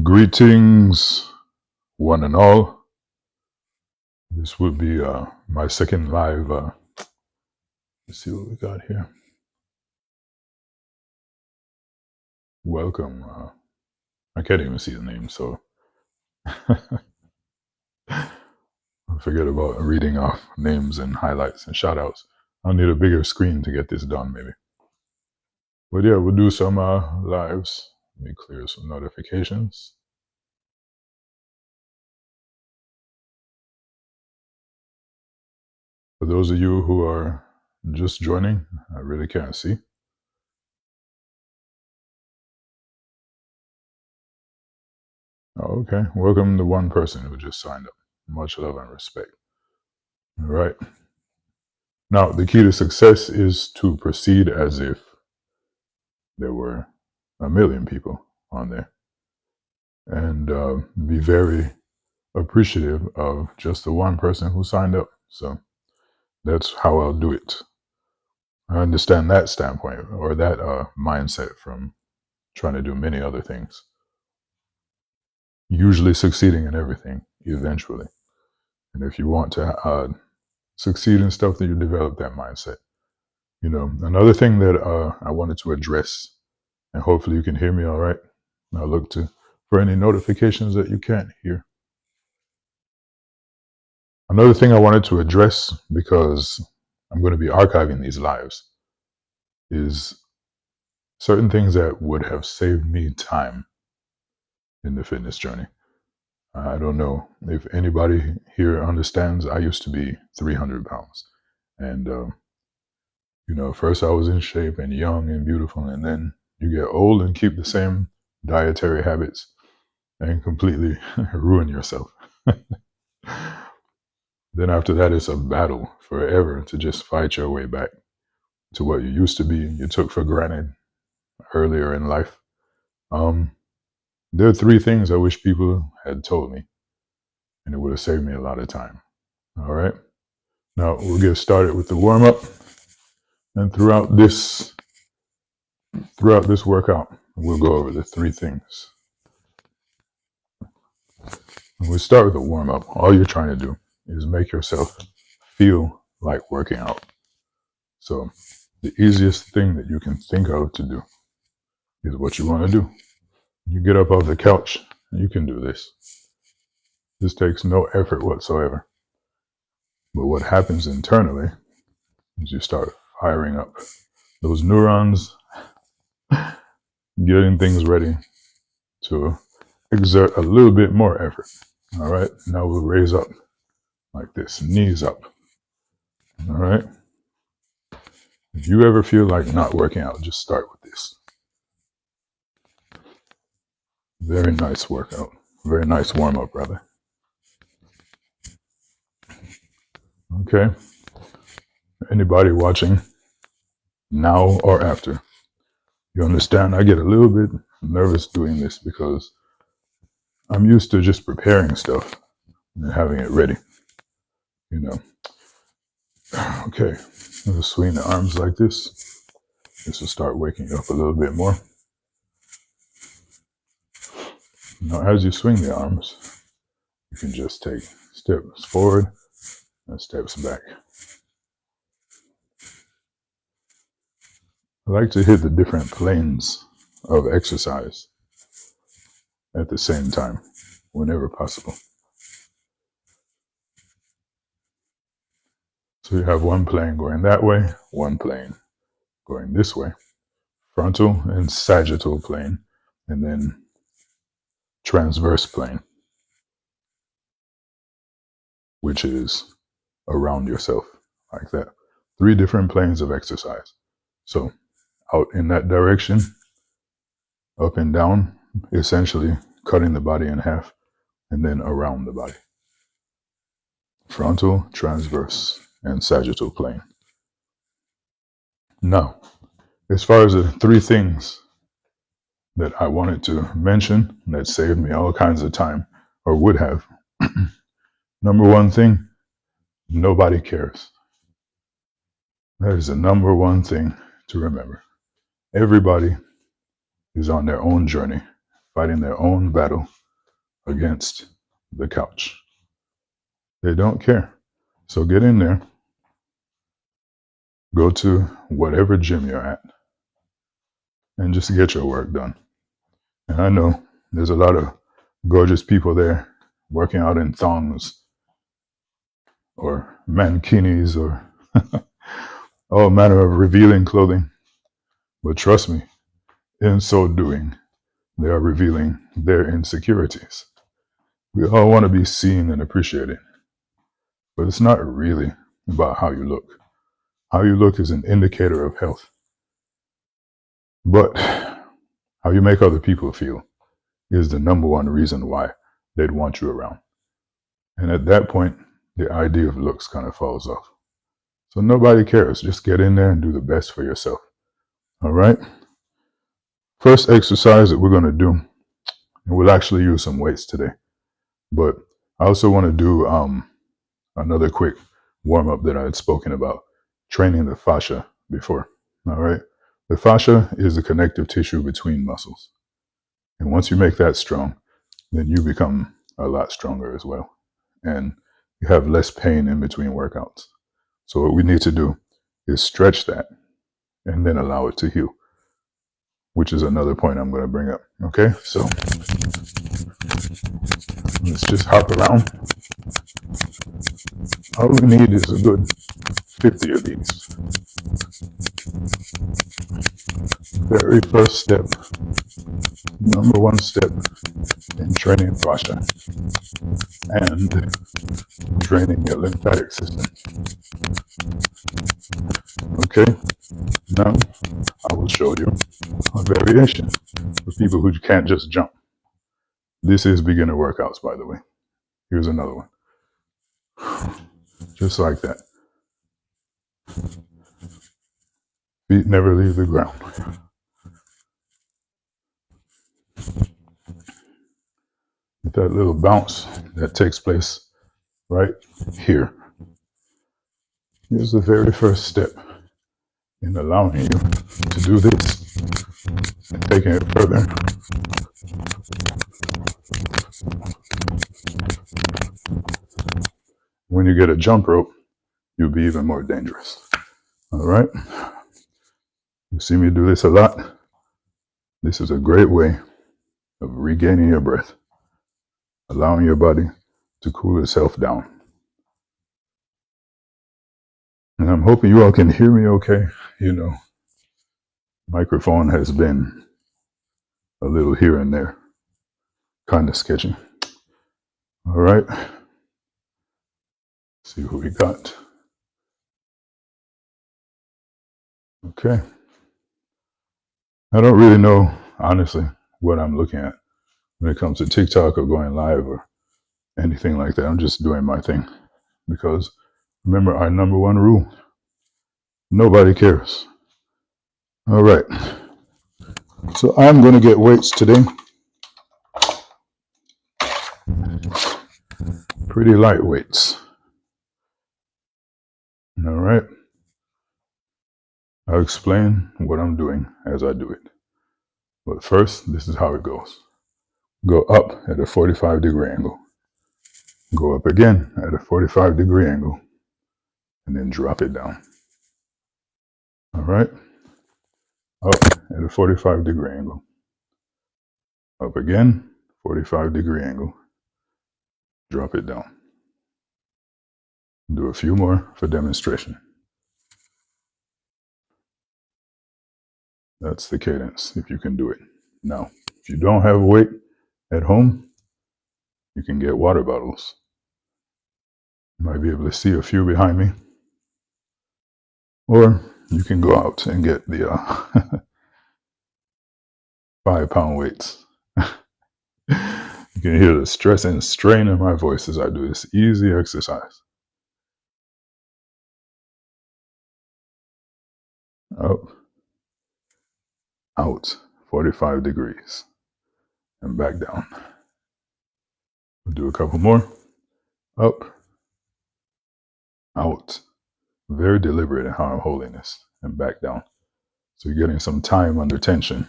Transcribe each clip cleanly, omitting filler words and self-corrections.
Greetings, one and all. This would be my second live. Let's see what we got here. Welcome. I can't even see the name, so forget about reading off names and highlights and shout outs. I'll need a bigger screen to get this done, maybe. But yeah, we'll do some lives. Let me clear some notifications. For those of you who are just joining, I really can't see. Oh, okay. Welcome to one person who just signed up. Much love and respect. All right. Now, the key to success is to proceed as if there were a million people on there and be very appreciative of just the one person who signed up. So that's how I'll do it. I understand that standpoint or that mindset from trying to do many other things, usually succeeding in everything eventually. And if you want to succeed in stuff, then you develop that mindset. You know, another thing that I wanted to address, and hopefully you can hear me all right. I'll look for any notifications that you can't hear. Another thing I wanted to address, because I'm going to be archiving these lives, is certain things that would have saved me time in the fitness journey. I don't know if anybody here understands. I used to be 300 pounds. And, you know, first I was in shape and young and beautiful. And then you get old and keep the same dietary habits and completely ruin yourself. Then after that, it's a battle forever to just fight your way back to what you used to be, you took for granted earlier in life. There are three things I wish people had told me, and it would have saved me a lot of time. All right. Now we'll get started with the warm up, and throughout this workout, we'll go over the three things. When we start with the warm up, all you're trying to do is make yourself feel like working out. So the easiest thing that you can think of to do is what you want to do. You get up off the couch, you can do this. This takes no effort whatsoever. But what happens internally is you start firing up those neurons, getting things ready to exert a little bit more effort. All right, now we'll raise up like this, knees up. All right. If you ever feel like not working out, just start with this. Very nice workout. Very nice warm up, rather. Okay. Anybody watching now or after? You understand? I get a little bit nervous doing this because I'm used to just preparing stuff and having it ready. You know. Okay. I'll swing the arms like this. This will start waking you up a little bit more. Now, as you swing the arms, you can just take steps forward and steps back. I like to hit the different planes of exercise at the same time, whenever possible. So you have one plane going that way, one plane going this way, frontal and sagittal plane, and then transverse plane, which is around yourself, like that. 3 different planes of exercise. So out in that direction, up and down, essentially cutting the body in half, and then around the body. Frontal, transverse, and sagittal plane. Now, as far as the 3 things that I wanted to mention that saved me all kinds of time, or would have. Number 1 thing, nobody cares. That is the number 1 thing to remember. Everybody is on their own journey, fighting their own battle against the couch. They don't care. So get in there, go to whatever gym you're at, and just get your work done. And I know there's a lot of gorgeous people there working out in thongs or mankinis or all manner of revealing clothing. But trust me, in so doing, they are revealing their insecurities. We all want to be seen and appreciated, but it's not really about how you look. How you look is an indicator of health. But how you make other people feel is the number one reason why they'd want you around. And at that point, the idea of looks kind of falls off. So nobody cares. Just get in there and do the best for yourself. All right? First exercise that we're going to do, and we'll actually use some weights today, but I also want to do another quick warm-up that I had spoken about, training the fascia before. All right? The fascia is the connective tissue between muscles. And once you make that strong, then you become a lot stronger as well. And you have less pain in between workouts. So what we need to do is stretch that and then allow it to heal, which is another point I'm going to bring up. Okay, so let's just hop around. All we need is a good 50 of these. Very first step, number one step in training fascia and training your lymphatic system. Okay, now I will show you a variation for people who can't just jump. This is beginner workouts, by the way. Here's another one. Just like that. Feet never leave the ground. With that little bounce that takes place right here. Here's the very first step in allowing you to do this and taking it further. When you get a jump rope, you'll be even more dangerous. All right? You see me do this a lot. This is a great way of regaining your breath, allowing your body to cool itself down. And I'm hoping you all can hear me okay. You know, microphone has been a little here and there, kind of sketchy. All right. See what we got. Okay. I don't really know, honestly, what I'm looking at when it comes to TikTok or going live or anything like that. I'm just doing my thing because remember our number one rule, nobody cares. All right. So I'm going to get weights today. Pretty light weights. All right. I'll explain what I'm doing as I do it. But first, this is how it goes. Go up at a 45-degree angle. Go up again at a 45-degree angle. And then drop it down. All right. Up at a 45-degree angle. Up again, 45-degree angle. Drop it down. Do a few more for demonstration. That's the cadence, if you can do it. Now, if you don't have a weight at home, you can get water bottles. You might be able to see a few behind me. Or you can go out and get the 5-pound weights. You can hear the stress and strain in my voice as I do this easy exercise. Up, out, 45 degrees, and back down. We'll do a couple more. Up, out. Very deliberate in how I'm holding this, and back down. So you're getting some time under tension.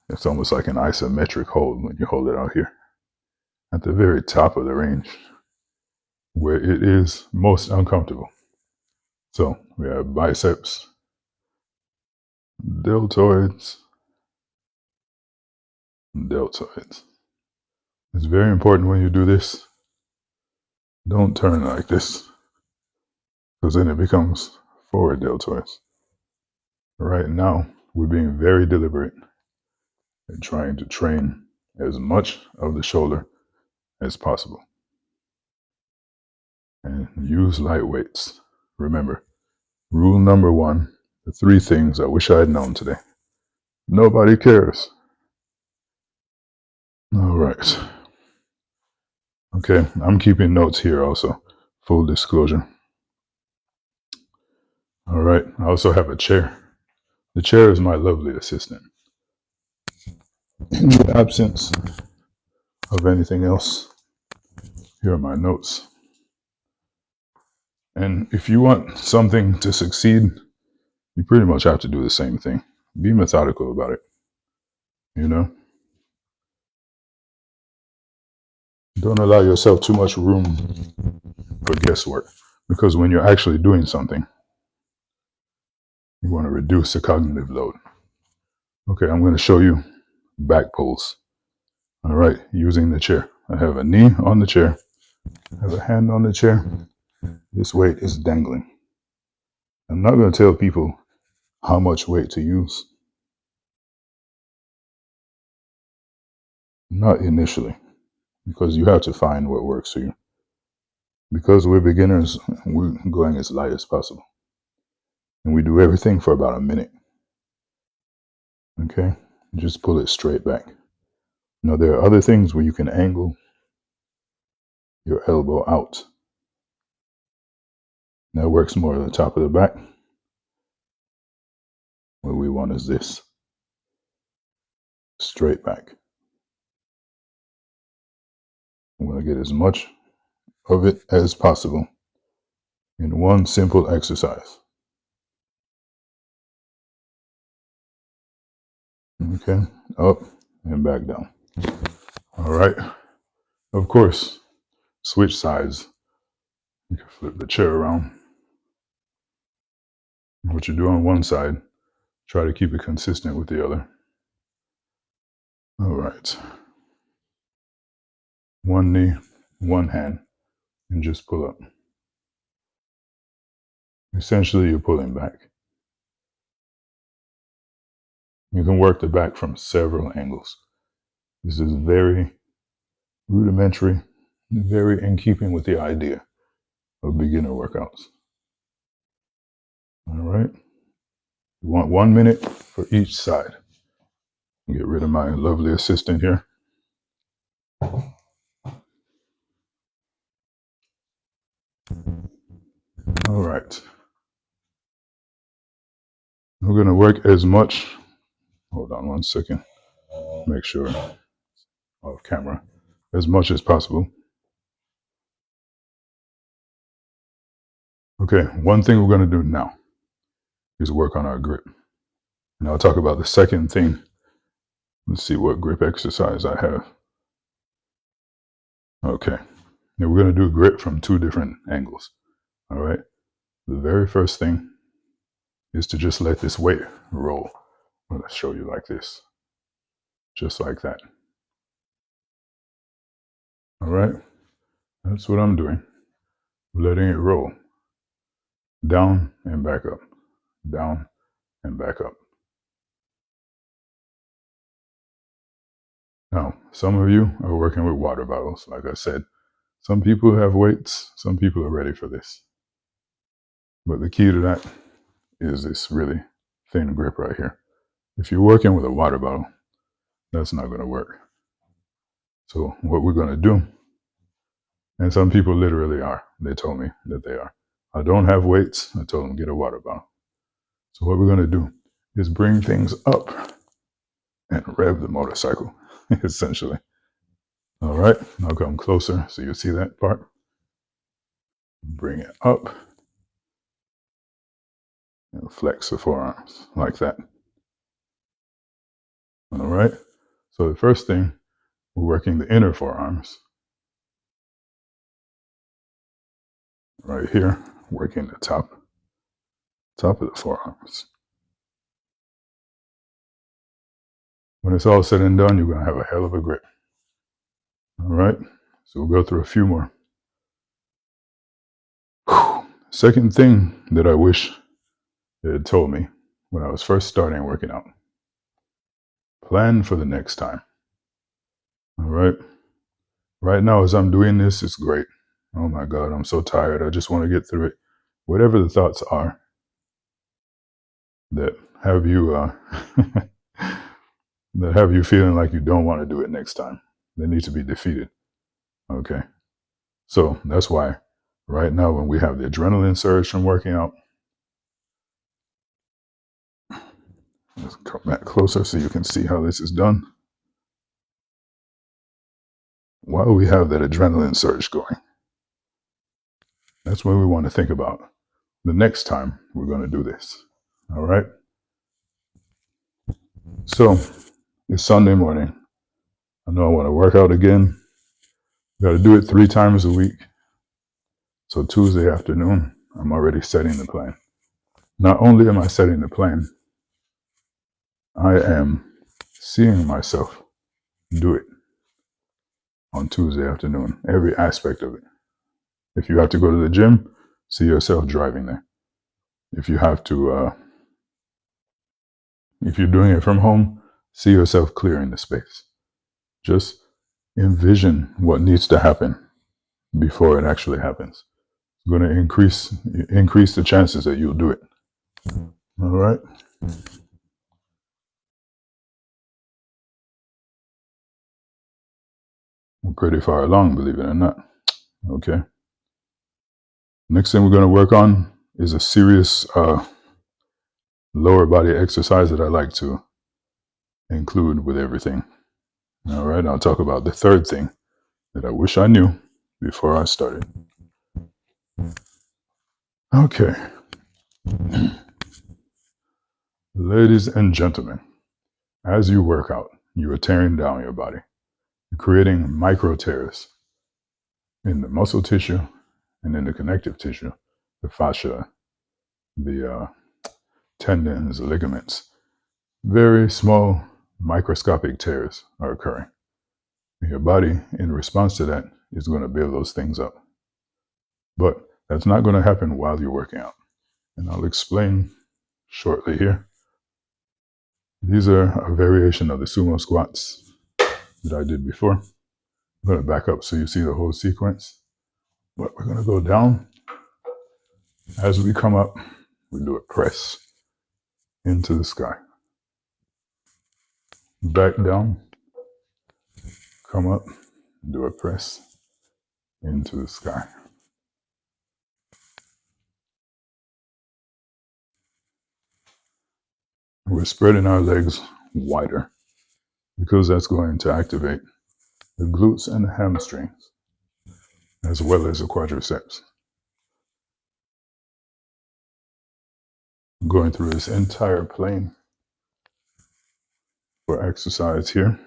It's almost like an isometric hold when you hold it out here at the very top of the range where it is most uncomfortable. So we have biceps, deltoids, deltoids. It's very important when you do this, don't turn like this, because then it becomes forward deltoids. Right now, we're being very deliberate and trying to train as much of the shoulder as possible. And use light weights. Remember, rule number one, the 3 things I wish I had known today. Nobody cares. All right. Okay, I'm keeping notes here also, full disclosure. All right, I also have a chair. The chair is my lovely assistant. In the absence of anything else, here are my notes. And if you want something to succeed, you pretty much have to do the same thing. Be methodical about it. You know? Don't allow yourself too much room for guesswork. Because when you're actually doing something, you want to reduce the cognitive load. Okay, I'm going to show you back pulls. All right, using the chair. I have a knee on the chair. I have a hand on the chair. This weight is dangling. I'm not going to tell people how much weight to use. Not initially, because you have to find what works for you. Because we're beginners, we're going as light as possible. And we do everything for about a minute. Okay? Just pull it straight back. Now, there are other things where you can angle your elbow out. That works more at the top of the back. What we want is this. Straight back. I'm going to get as much of it as possible in one simple exercise. Okay, up and back down. All right. Of course, switch sides. You can flip the chair around. What you do on one side, try to keep it consistent with the other. All right. One knee, one hand, and just pull up. Essentially, you're pulling back. You can work the back from several angles. This is very rudimentary, very in keeping with the idea of beginner workouts. All right. You want 1 minute for each side. Get rid of my lovely assistant here. All right. We're going to work as much. Hold on 1 second. Make sure off camera. As much as possible. Okay, one thing we're going to do now is work on our grip. And I'll talk about the second thing. Let's see what grip exercise I have. Okay, now we're going to do grip from 2 different angles. All right, the very first thing is to just let this weight roll. I'm going to show you like this, just like that. All right, that's what I'm doing. Letting it roll. Down and back up. Down and back up. Now, some of you are working with water bottles. Like I said, some people have weights. Some people are ready for this. But the key to that is this really thin grip right here. If you're working with a water bottle, that's not going to work. So what we're going to do, and some people literally are. They told me that they are. I don't have weights. I told them get a water bottle. So what we're going to do is bring things up and rev the motorcycle, essentially. All right, I'll come closer so you see that part. Bring it up and flex the forearms like that. All right. So the first thing, we're working the inner forearms. Right here, working the top of the forearms. When it's all said and done, you're going to have a hell of a grip. All right. So we'll go through a few more. Whew. Second thing that I wish it had told me when I was first starting working out. Plan for the next time. All right. Right now, as I'm doing this, it's great. Oh my God, I'm so tired. I just want to get through it. Whatever the thoughts are that have you that have you feeling like you don't want to do it next time, they need to be defeated. Okay. So that's why right now, when we have the adrenaline surge from working out, let's come back closer so you can see how this is done. While we have that adrenaline surge going, that's when we want to think about the next time we're going to do this. All right. So it's Sunday morning. I know I want to work out again. Got to do it 3 times a week. So Tuesday afternoon, I'm already setting the plan. Not only am I setting the plan, I am seeing myself do it on Tuesday afternoon, every aspect of it. If you have to go to the gym, see yourself driving there. If you have to, if you're doing it from home, see yourself clearing the space. Just envision what needs to happen before it actually happens. It's going to increase the chances that you'll do it. All right. We're pretty far along, believe it or not. Okay. Next thing we're going to work on is a serious lower body exercise that I like to include with everything. All right. I'll talk about the third thing that I wish I knew before I started. Okay. Ladies and gentlemen, as you work out, you are tearing down your body. You're creating micro tears in the muscle tissue and in the connective tissue, the fascia, the tendons, ligaments. Very small microscopic tears are occurring. Your body, in response to that, is going to build those things up. But that's not going to happen while you're working out. And I'll explain shortly here. These are a variation of the sumo squats that I did before. I'm going to back up so you see the whole sequence. But we're going to go down. As we come up, we do a press into the sky. Back down, come up, do a press into the sky. We're spreading our legs wider because that's going to activate the glutes and the hamstrings as well as the quadriceps. Going through this entire plane for exercise here.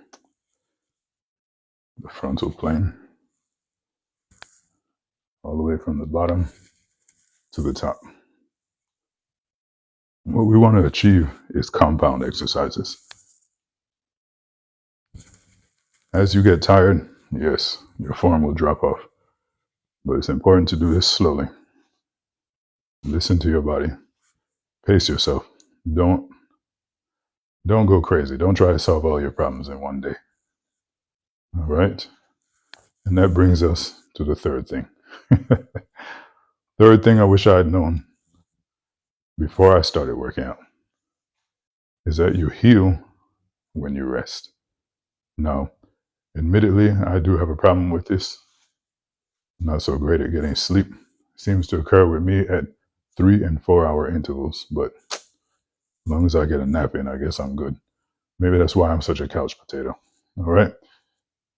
The frontal plane, all the way from the bottom to the top. What we want to achieve is compound exercises. As you get tired, yes, your form will drop off, but it's important to do this slowly. Listen to your body. Pace yourself. Don't go crazy. Don't try to solve all your problems in one day. All right? And that brings us to the third thing. Third thing I wish I had known before I started working out is that you heal when you rest. Now, admittedly, I do have a problem with this. I'm not so great at getting sleep. It seems to occur with me at 3 and 4 hour intervals, but as long as I get a nap in, I guess I'm good. Maybe that's why I'm such a couch potato. All right.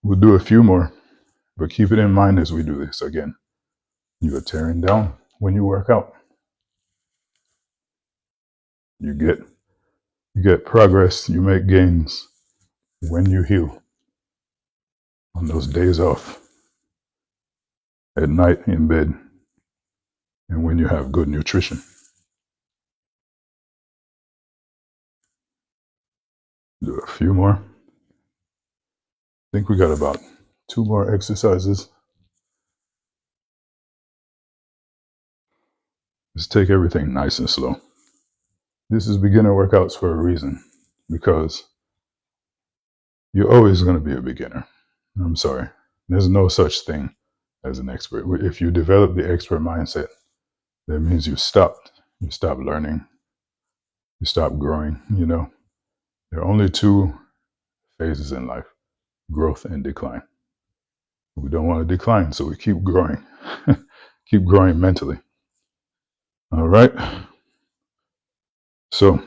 We'll do a few more, but keep it in mind as we do this. Again, you are tearing down when you work out. You get progress, you make gains when you heal, on those days off, at night in bed, and when you have good nutrition. Do a few more. I think we got about 2 more exercises. Just take everything nice and slow. This is beginner workouts for a reason, because you're always going to be a beginner. I'm sorry. There's no such thing as an expert. If you develop the expert mindset, that means you stopped learning, you stop growing. There are only 2 phases in life: growth and decline. We don't want to decline, so we keep growing. Keep growing mentally. All right. So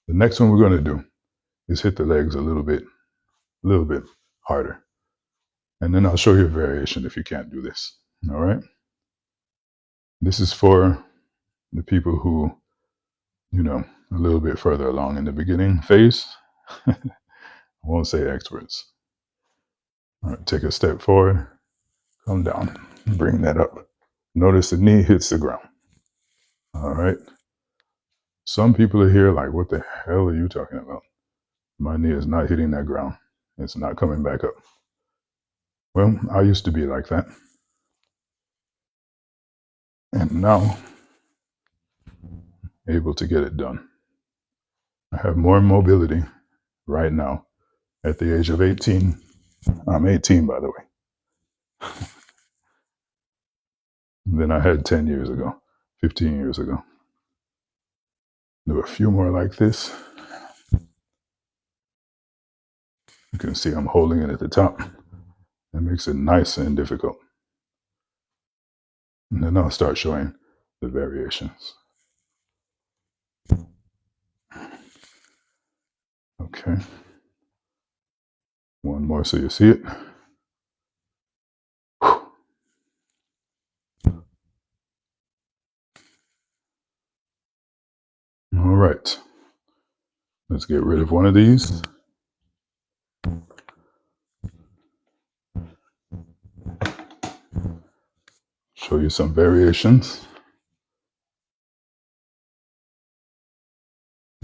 the next one we're going to do is hit the legs a little bit harder. And then I'll show you a variation if you can't do this. All right. This is for the people who, a little bit further along in the beginning phase. I won't say experts. All right, take a step forward, come down, bring that up. Notice the knee hits the ground. All right. Some people are here like, what the hell are you talking about? My knee is not hitting that ground. It's not coming back up. Well, I used to be like that. And now, able to get it done. I have more mobility right now at the age of 18. I'm 18, by the way, than I had 10 years ago, 15 years ago. Do a few more like this. You can see I'm holding it at the top. That makes it nice and difficult. And then I'll start showing the variations. Okay. One more so you see it. All right. Let's get rid of one of these. Show you some variations.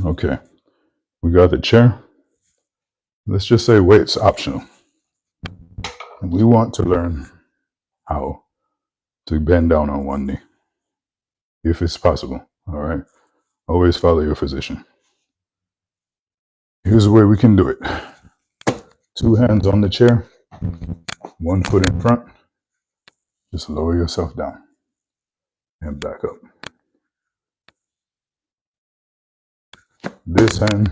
Okay. We got the chair. Let's just say weight's optional. And we want to learn how to bend down on one knee, if it's possible. All right. Always follow your physician. Here's the way we can do it. 2 hands on the chair, 1 foot in front. Just lower yourself down and back up. This hand,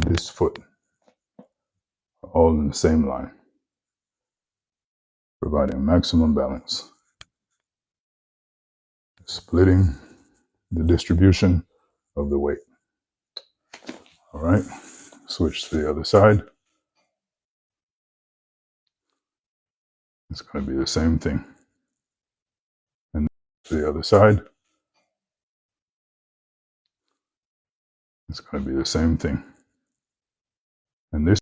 this foot, all in the same line, providing maximum balance. Splitting the distribution of the weight. All right, switch to the other side. It's going to be the same thing. And to the other side, it's going to be the same thing. And this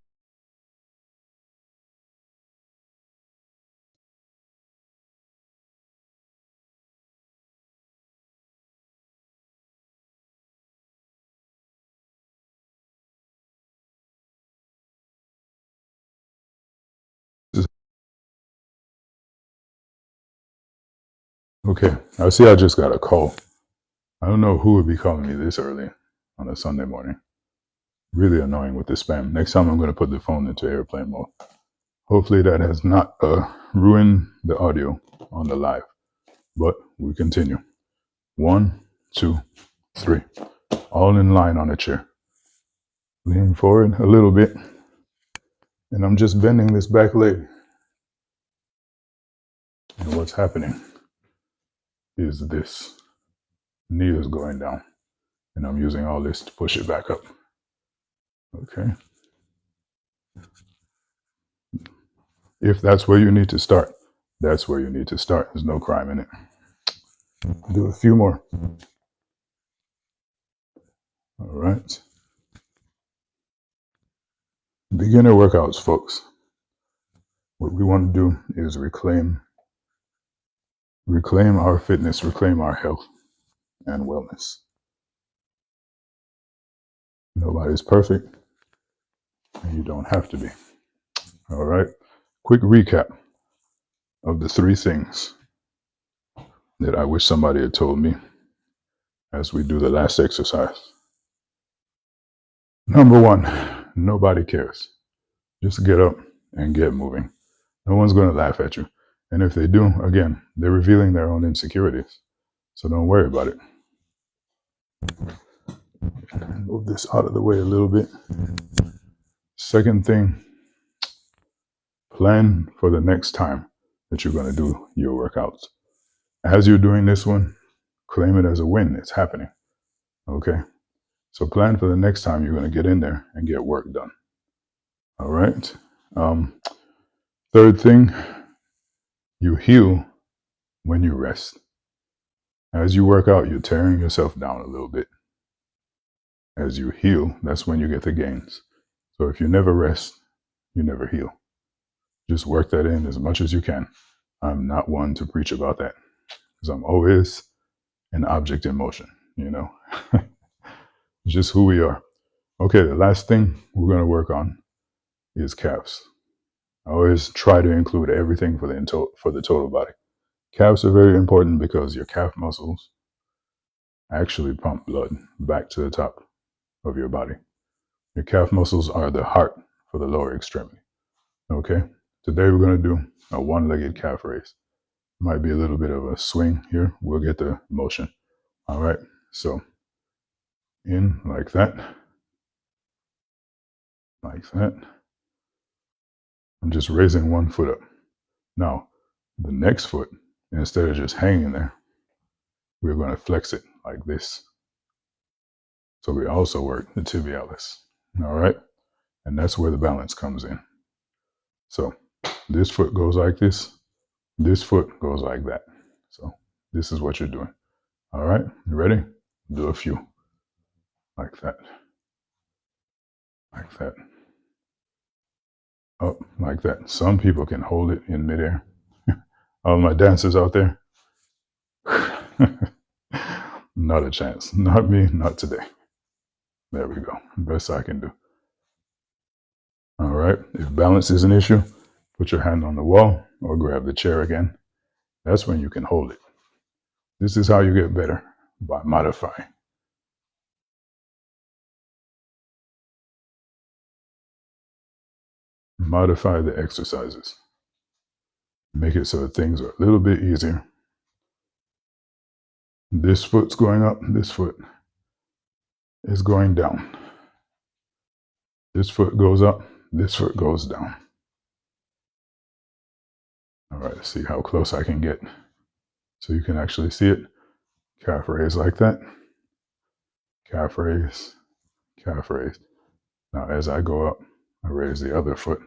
is okay. I see I just got a call. I don't know who would be calling me this early on a Sunday morning. Really annoying with the spam. Next time I'm going to put the phone into airplane mode. Hopefully that has not ruined the audio on the live. But we continue. 1, 2, 3. All in line on a chair. Lean forward a little bit. And I'm just bending this back leg. And what's happening is this knee is going down. And I'm using all this to push it back up. Okay. If that's where you need to start, that's where you need to start. There's no crime in it. Do a few more. All right. Beginner workouts, folks. What we want to do is reclaim our fitness, reclaim our health and wellness. Nobody's perfect, and you don't have to be. All right. Quick recap of the 3 things that I wish somebody had told me as we do the last exercise. Number 1, nobody cares. Just get up and get moving. No one's going to laugh at you. And if they do, again, they're revealing their own insecurities. So don't worry about it. Move this out of the way a little bit. Second thing, plan for the next time that you're going to do your workouts. As you're doing this one, claim it as a win. It's happening. Okay? So plan for the next time you're going to get in there and get work done. All right? Third thing, you heal when you rest. As you work out, you're tearing yourself down a little bit. As you heal, that's when you get the gains. So if you never rest, you never heal. Just work that in as much as you can. I'm not one to preach about that because I'm always an object in motion, you know. Just who we are. Okay, the last thing we're going to work on is calves. I always try to include everything for the total body. Calves are very important because your calf muscles actually pump blood back to the top of your body. Your calf muscles are the heart for the lower extremity. Okay, today we're going to do a one-legged calf raise. Might be a little bit of a swing here. We'll get the motion. All right, so in like that. Like that. I'm just raising one foot up. Now, the next foot, instead of just hanging there, we're going to flex it like this. So we also work the tibialis. All right? And that's where the balance comes in. So this foot goes like this. This foot goes like that. So this is what you're doing. All right? You ready? Do a few. Like that. Like that. Up like that. Some people can hold it in midair. All my dancers out there. Not a chance. Not me, not today. There we go. Best I can do. All right. If balance is an issue, put your hand on the wall or grab the chair again. That's when you can hold it. This is how you get better, by modifying. Modify the exercises. Make it so that things are a little bit easier. This foot's going up, this foot is going down. This foot goes up, this foot goes down. All right, let's see how close I can get so you can actually see it. Calf raise like that. Calf raise, calf raise. Now as I go up, I raise the other foot,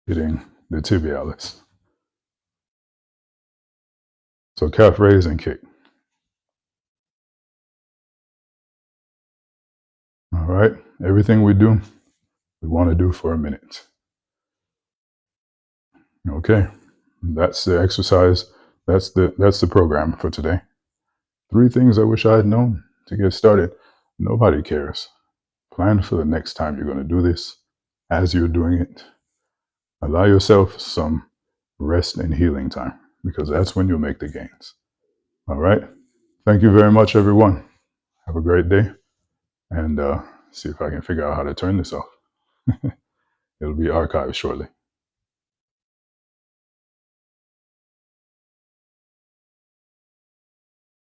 hitting the tibialis. So calf raise and kick. All right, everything we do, we want to do for a minute. Okay, that's the exercise. That's the program for today. 3 things I wish I had known to get started. Nobody cares. Plan for the next time you're going to do this. As you're doing it, allow yourself some rest and healing time because that's when you'll make the gains. All right. Thank you very much, everyone. Have a great day. And see if I can figure out how to turn this off. It'll be archived shortly.